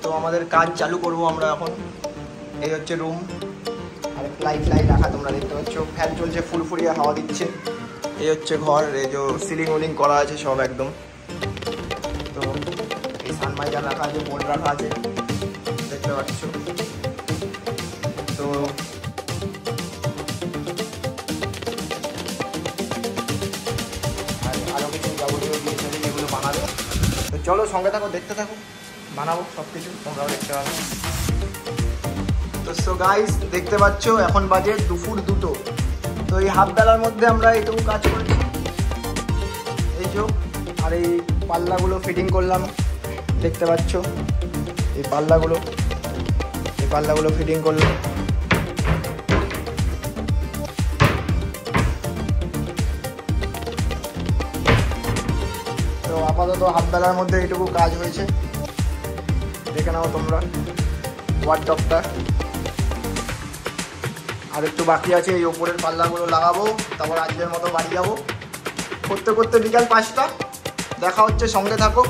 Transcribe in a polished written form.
তো আমাদের কাজ চালু করব আমরা এখন। এই হচ্ছে রুম, আর লাইট রাখা তোমরা দেখতে পাচ্ছ, ফ্যান চলছে, ফুরফুরিয়ে হাওয়া দিচ্ছে। এই হচ্ছে ঘর, এই যে সিলিং উলিং করা আছে সব একদম। তো এই সানমাইজার রাখা আছে, বোর্ড রাখা আছে দেখতে পাচ্ছ। তো আরও কিছু যাবতীয় জিনিস যেগুলো বানাবে। তো চলো সঙ্গে থাকো, দেখতে থাকো, বানাবো সব কিছু, তোমরাও দেখতে পাবে। তো সো গাইস দেখতে পাচ্ছ এখন বাজে দুপুর 2টো। তো এই হাফ বেলার মধ্যে আমরা এইটুকু কাজ করেছি, এই যে। আর এই পাল্লাগুলো ফিটিং করলাম দেখতে পাচ্ছ, এই পাল্লাগুলো ফিটিং করলাম। তো আপাতত হাফ বেলার মধ্যে এইটুকু কাজ হয়েছে, দেখে নাও তোমরা ওয়ার্ডটপটা। আর একটু বাকি আছে, এই ওপরের পাল্লাগুলো লাগাবো, তারপর আজকের মতো বাড়ি যাবো। করতে করতে বিকাল 5টা। দেখা হচ্ছে, সঙ্গে থাকো।